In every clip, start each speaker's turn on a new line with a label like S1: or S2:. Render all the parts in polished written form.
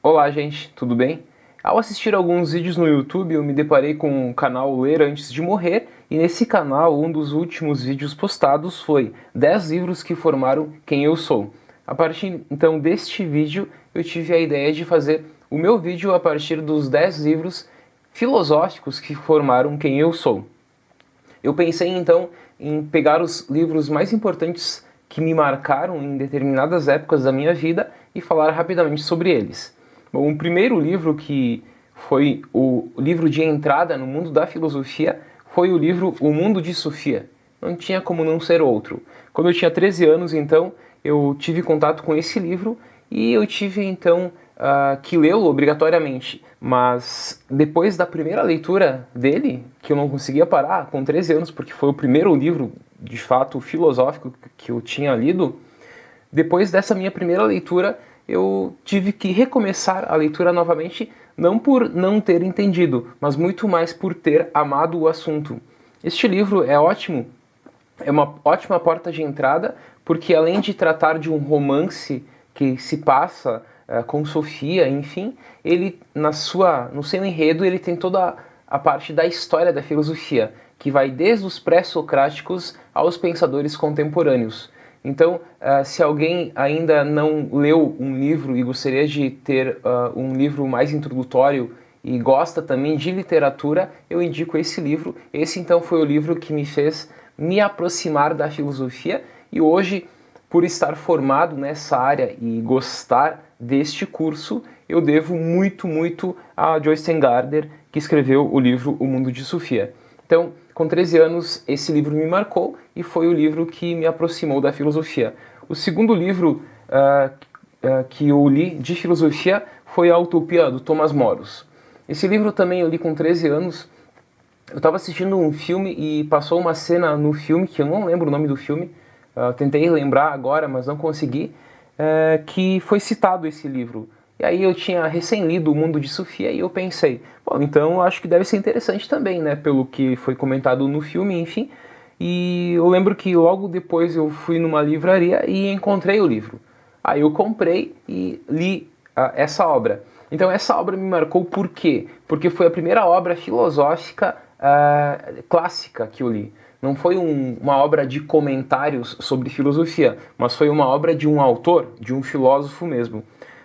S1: Olá, gente, tudo bem? Ao assistir alguns vídeos no YouTube, eu me deparei com o canal Ler Antes de Morrer, e nesse canal, um dos últimos vídeos postados foi 10 livros que formaram quem eu sou. A partir então deste vídeo, eu tive a ideia de fazer o meu vídeo a partir dos 10 livros filosóficos que formaram quem eu sou. Eu pensei então em pegar os livros mais importantes que me marcaram em determinadas épocas da minha vida e falar rapidamente sobre eles. Bom, o primeiro livro que foi o livro de entrada no mundo da filosofia foi o livro O Mundo de Sofia. Não tinha como não ser outro. Quando eu tinha 13 anos, então, eu tive contato com esse livro e eu tive então que lê-lo obrigatoriamente. Mas depois da primeira leitura dele, que eu não conseguia parar com 13 anos, porque foi o primeiro livro de fato filosófico que eu tinha lido, depois dessa minha primeira leitura, eu tive que recomeçar a leitura novamente, não por não ter entendido, mas muito mais por ter amado o assunto. Este livro é ótimo, é uma ótima porta de entrada, porque além de tratar de um romance que se passa com Sofia, enfim, ele no seu enredo ele tem toda a parte da história da filosofia, que vai desde os pré-socráticos aos pensadores contemporâneos. Então, se alguém ainda não leu um livro e gostaria de ter um livro mais introdutório e gosta também de literatura, eu indico esse livro. Esse então foi o livro que me fez me aproximar da filosofia e hoje, por estar formado nessa área e gostar deste curso, eu devo muito a Joyce Gardner, que escreveu o livro O Mundo de Sofia. Então, com 13 anos, esse livro me marcou e foi o livro que me aproximou da filosofia. O segundo livro que eu li de filosofia foi A Utopia, do Thomas Moros. Esse livro também eu li com 13 anos. Eu estava assistindo um filme e passou uma cena no filme, que eu não lembro o nome do filme, tentei lembrar agora, mas não consegui, que foi citado esse livro. E aí eu tinha recém-lido O Mundo de Sofia e eu pensei, bom, então acho que deve ser interessante também, né, pelo que foi comentado no filme, enfim. E eu lembro que logo depois eu fui numa livraria e encontrei o livro. Aí eu comprei e li essa obra. Então essa obra me marcou por quê? Porque foi a primeira obra filosófica clássica que eu li. Não foi uma obra de comentários sobre filosofia, mas foi uma obra de um autor, de um filósofo mesmo.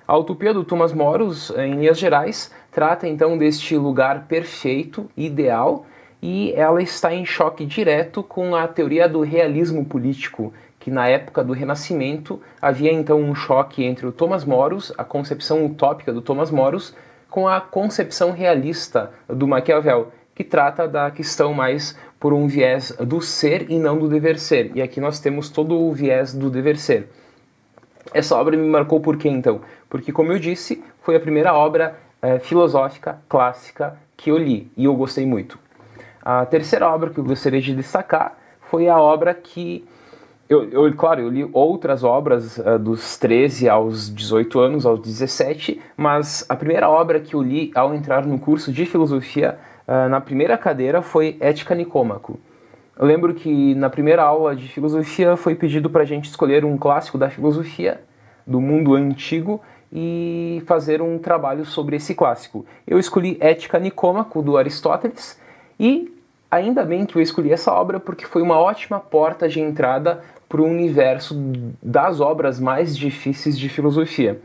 S1: A Utopia do Thomas Moros, em linhas gerais, trata então deste lugar perfeito, ideal, e ela está em choque direto com a teoria do realismo político, que na época do Renascimento havia então um choque entre o Thomas Moros, a concepção utópica do Thomas Moros, com a concepção realista do Maquiavel, que trata da questão mais por um viés do ser e não do dever ser. E aqui nós temos todo o viés do dever ser. Essa obra me marcou por quê, então? Porque, como eu disse, foi a primeira obra filosófica clássica que eu li, e eu gostei muito. A terceira obra que eu gostaria de destacar foi a obra que... Claro, eu li outras obras dos 13 aos 18 anos, aos 17, mas a primeira obra que eu li ao entrar no curso de filosofia, na primeira cadeira, foi Ética Nicômaco. Eu lembro que na primeira aula de filosofia foi pedido para a gente escolher um clássico da filosofia, do mundo antigo, e fazer um trabalho sobre esse clássico. Eu escolhi Ética Nicômaco, do Aristóteles, e ainda bem que eu escolhi essa obra porque foi uma ótima porta de entrada para o universo das obras mais difíceis de filosofia.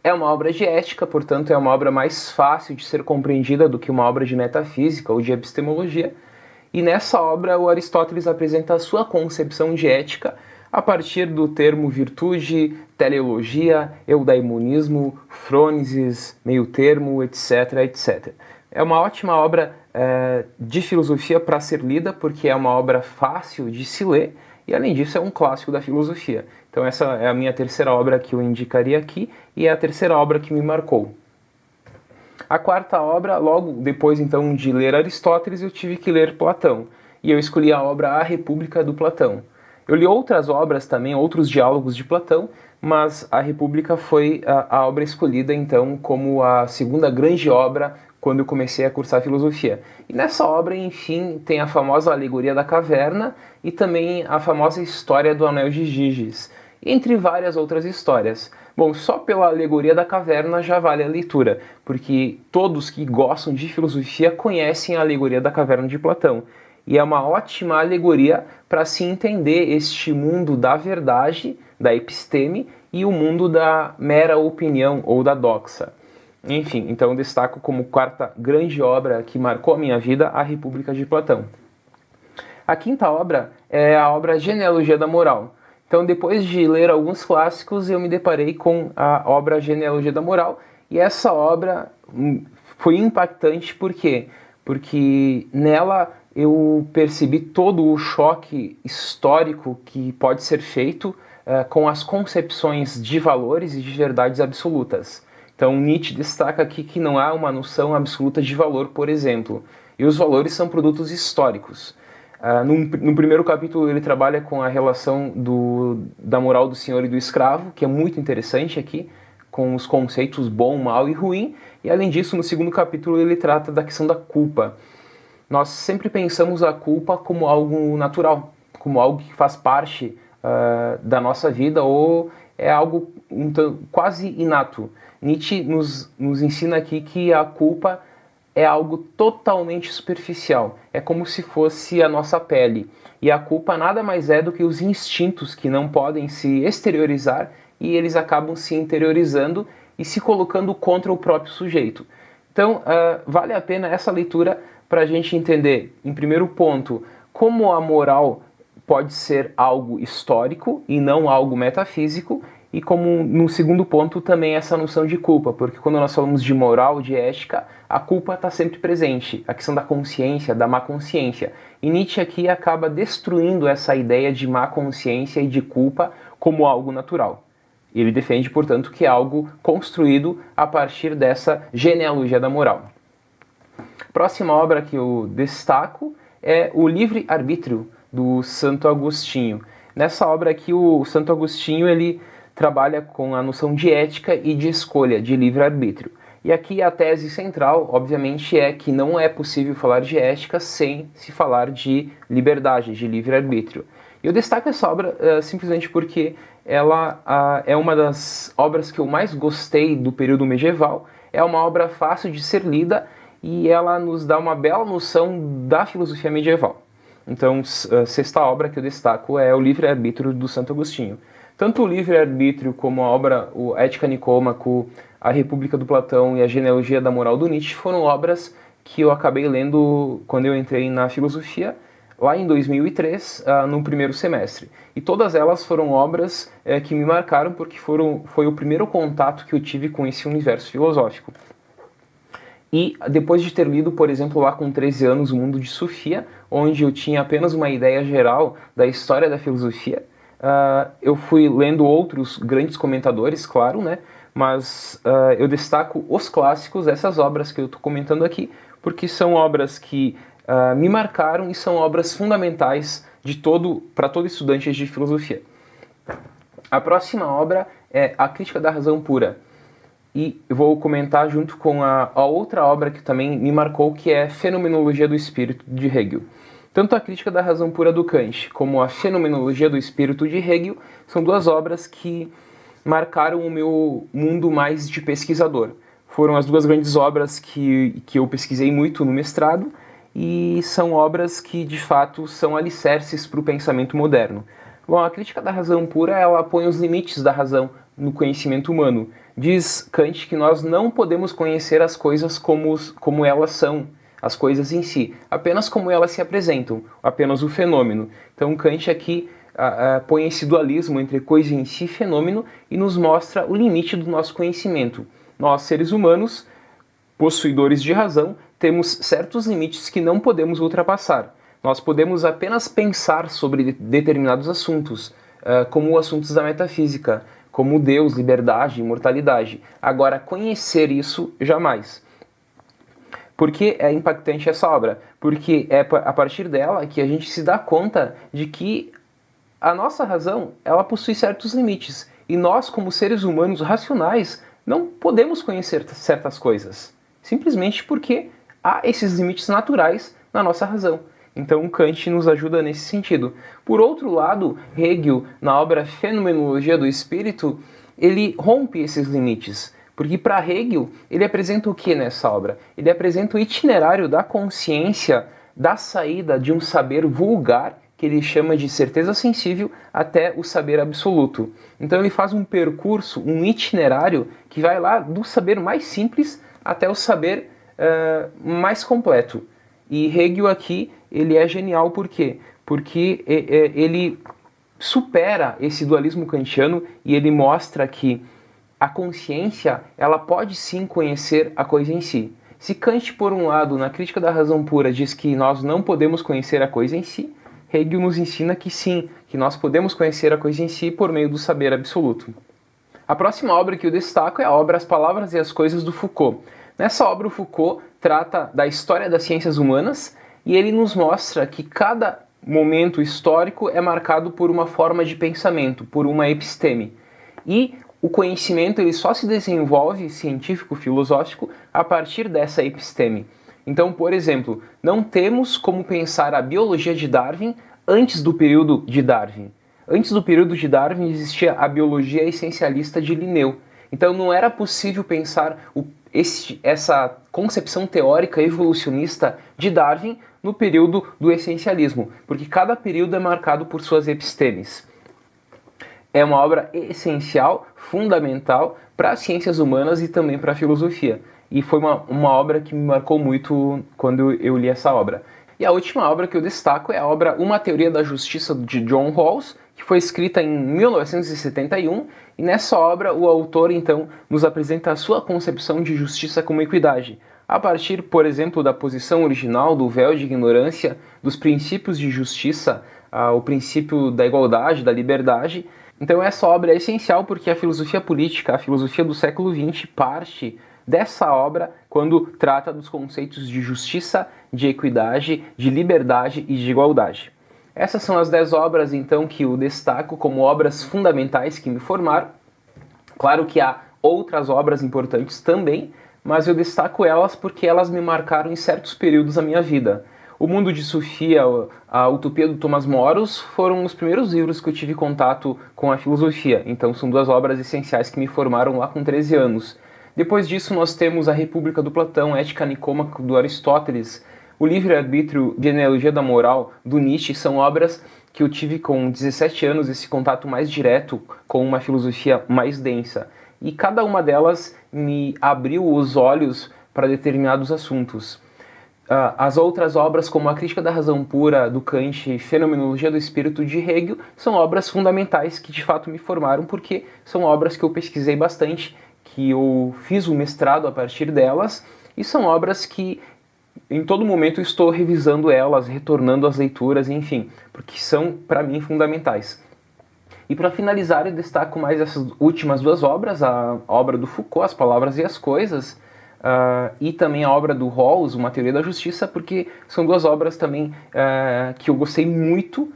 S1: É uma obra de ética, portanto é uma obra mais fácil de ser compreendida do que uma obra de metafísica ou de epistemologia, e nessa obra o Aristóteles apresenta a sua concepção de ética a partir do termo virtude, teleologia, eudaimonismo, frônesis, meio termo, etc, etc. É uma ótima obra de filosofia para ser lida, porque é uma obra fácil de se ler, e além disso é um clássico da filosofia. Então essa é a minha terceira obra que eu indicaria aqui, e é a terceira obra que me marcou. A quarta obra, logo depois então de ler Aristóteles, eu tive que ler Platão. E eu escolhi a obra A República do Platão. Eu li outras obras também, outros diálogos de Platão, mas A República foi a obra escolhida então como a segunda grande obra quando eu comecei a cursar filosofia. E nessa obra, enfim, tem a famosa alegoria da caverna e também a famosa história do Anel de Giges, entre várias outras histórias. Bom, só pela alegoria da caverna já vale a leitura, porque todos que gostam de filosofia conhecem a alegoria da caverna de Platão. E é uma ótima alegoria para se entender este mundo da verdade, da episteme, e o mundo da mera opinião ou da doxa. Enfim, então eu destaco como quarta grande obra que marcou a minha vida, A República de Platão. A quinta obra é a obra Genealogia da Moral. Então, depois de ler alguns clássicos, eu me deparei com a obra Genealogia da Moral, e essa obra foi impactante, por quê? Porque nela eu percebi todo o choque histórico que pode ser feito com as concepções de valores e de verdades absolutas. Então, Nietzsche destaca aqui que não há uma noção absoluta de valor, por exemplo, e os valores são produtos históricos. No primeiro capítulo ele trabalha com a relação da moral do senhor e do escravo, que é muito interessante aqui, com os conceitos bom, mal e ruim, e além disso, no segundo capítulo ele trata da questão da culpa. Nós sempre pensamos a culpa como algo natural, como algo que faz parte da nossa vida ou é algo quase inato. Nietzsche nos ensina aqui que a culpa é algo totalmente superficial, é como se fosse a nossa pele. E a culpa nada mais é do que os instintos que não podem se exteriorizar e eles acabam se interiorizando e se colocando contra o próprio sujeito. Então, vale a pena essa leitura para a gente entender, em primeiro ponto, como a moral pode ser algo histórico e não algo metafísico, e como no segundo ponto também essa noção de culpa, porque quando nós falamos de moral, de ética, a culpa está sempre presente, a questão da consciência, da má consciência. E Nietzsche aqui acaba destruindo essa ideia de má consciência e de culpa como algo natural. Ele defende, portanto, que é algo construído a partir dessa genealogia da moral. A próxima obra que eu destaco é o Livre-Arbítrio, do Santo Agostinho. Nessa obra aqui, o Santo Agostinho ele trabalha com a noção de ética e de escolha, de livre-arbítrio. E aqui a tese central, obviamente, é que não é possível falar de ética sem se falar de liberdade, de livre-arbítrio. Eu destaco essa obra simplesmente porque ela é uma das obras que eu mais gostei do período medieval, é uma obra fácil de ser lida e ela nos dá uma bela noção da filosofia medieval. Então, a sexta obra que eu destaco é o Livre-Arbítrio do Santo Agostinho. Tanto o Livre-Arbítrio como a obra o Ética Nicômaco, a República do Platão e a Genealogia da Moral do Nietzsche foram obras que eu acabei lendo quando eu entrei na filosofia, lá em 2003, no primeiro semestre. E todas elas foram obras que me marcaram porque foi o primeiro contato que eu tive com esse universo filosófico. E depois de ter lido, por exemplo, lá com 13 anos, O Mundo de Sofia, onde eu tinha apenas uma ideia geral da história da filosofia, eu fui lendo outros grandes comentadores, claro, né? Mas eu destaco os clássicos, essas obras que eu estou comentando aqui, porque são obras que me marcaram e são obras fundamentais para todo estudante de filosofia. A próxima obra é A Crítica da Razão Pura. E eu vou comentar junto com a outra obra que também me marcou, que é Fenomenologia do Espírito, de Hegel. Tanto A Crítica da Razão Pura do Kant como a Fenomenologia do Espírito de Hegel são duas obras que marcaram o meu mundo mais de pesquisador. Foram as duas grandes obras que eu pesquisei muito no mestrado e são obras que, de fato, são alicerces para o pensamento moderno. Bom, a Crítica da Razão Pura, ela põe os limites da razão no conhecimento humano. Diz Kant que nós não podemos conhecer as coisas como elas são, as coisas em si, apenas como elas se apresentam, apenas o fenômeno. Então Kant aqui põe esse dualismo entre coisa em si e fenômeno e nos mostra o limite do nosso conhecimento. Nós, seres humanos, possuidores de razão, temos certos limites que não podemos ultrapassar. Nós podemos apenas pensar sobre determinados assuntos, como assuntos da metafísica, como Deus, liberdade, imortalidade. Agora, conhecer isso, jamais. Por que é impactante essa obra? Porque é a partir dela que a gente se dá conta de que a nossa razão, ela possui certos limites. E nós, como seres humanos racionais, não podemos conhecer certas coisas. Simplesmente porque há esses limites naturais na nossa razão. Então Kant nos ajuda nesse sentido. Por outro lado, Hegel, na obra Fenomenologia do Espírito, ele rompe esses limites. Porque para Hegel, ele apresenta o que nessa obra? Ele apresenta o itinerário da consciência da saída de um saber vulgar, que ele chama de certeza sensível, até o saber absoluto. Então ele faz um percurso, um itinerário, que vai lá do saber mais simples até o saber mais completo. E Hegel aqui, ele é genial por quê? Porque ele supera esse dualismo kantiano e ele mostra que a consciência, ela pode sim conhecer a coisa em si. Se Kant, por um lado, na Crítica da Razão Pura, diz que nós não podemos conhecer a coisa em si, Hegel nos ensina que sim, que nós podemos conhecer a coisa em si por meio do saber absoluto. A próxima obra que eu destaco é a obra As Palavras e as Coisas do Foucault. Nessa obra, o Foucault trata da história das ciências humanas e ele nos mostra que cada momento histórico é marcado por uma forma de pensamento, por uma episteme. E o conhecimento ele só se desenvolve, científico-filosófico, a partir dessa episteme. Então, por exemplo, não temos como pensar a biologia de Darwin antes do período de Darwin. Antes do período de Darwin existia a biologia essencialista de Linneu. Então não era possível pensar essa concepção teórica evolucionista de Darwin no período do essencialismo, porque cada período é marcado por suas epistemes. É uma obra essencial, fundamental para as ciências humanas e também para a filosofia. E foi uma obra que me marcou muito quando eu li essa obra. E a última obra que eu destaco é a obra Uma Teoria da Justiça, de John Rawls, que foi escrita em 1971, e nessa obra o autor, então, nos apresenta a sua concepção de justiça como equidade, a partir, por exemplo, da posição original do véu de ignorância, dos princípios de justiça, o princípio da igualdade, da liberdade. Então essa obra é essencial porque a filosofia política, a filosofia do século XX, parte dessa obra quando trata dos conceitos de justiça, de equidade, de liberdade e de igualdade. Essas são as 10 obras, então, que eu destaco como obras fundamentais que me formaram. Claro que há outras obras importantes também, mas eu destaco elas porque elas me marcaram em certos períodos da minha vida. O Mundo de Sofia, a Utopia do Thomas Moros foram os primeiros livros que eu tive contato com a filosofia. Então são 2 obras essenciais que me formaram lá com 13 anos. Depois disso nós temos a República do Platão, Ética Nicômaca do Aristóteles, o Livre-Arbítrio, Genealogia da Moral do Nietzsche. São obras que eu tive com 17 anos esse contato mais direto com uma filosofia mais densa. E cada uma delas me abriu os olhos para determinados assuntos. As outras obras, como a Crítica da Razão Pura, do Kant, e Fenomenologia do Espírito, de Hegel, são obras fundamentais que de fato me formaram, porque são obras que eu pesquisei bastante, que eu fiz o mestrado a partir delas, e são obras que em todo momento eu estou revisando elas, retornando às leituras, enfim, porque são, para mim, fundamentais. E para finalizar, eu destaco mais essas últimas 2 obras, a obra do Foucault, As Palavras e as Coisas, e também a obra do Rawls, Uma Teoria da Justiça, porque são 2 obras também que eu gostei muito,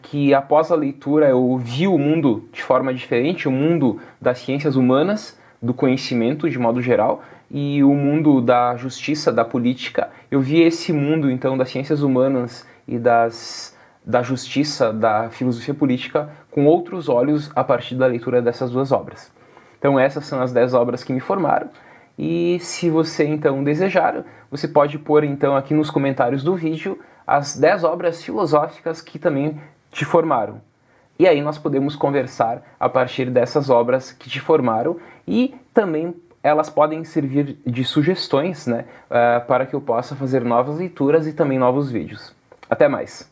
S1: que após a leitura eu vi o mundo de forma diferente, o mundo das ciências humanas, do conhecimento de modo geral, e o mundo da justiça, da política. Eu vi esse mundo, então, das ciências humanas e da justiça, da filosofia política, com outros olhos a partir da leitura dessas 2 obras. Então essas são as 10 obras que me formaram. E se você então desejar, você pode pôr então aqui nos comentários do vídeo as 10 obras filosóficas que também te formaram. E aí nós podemos conversar a partir dessas obras que te formaram e também elas podem servir de sugestões, né, para que eu possa fazer novas leituras e também novos vídeos. Até mais!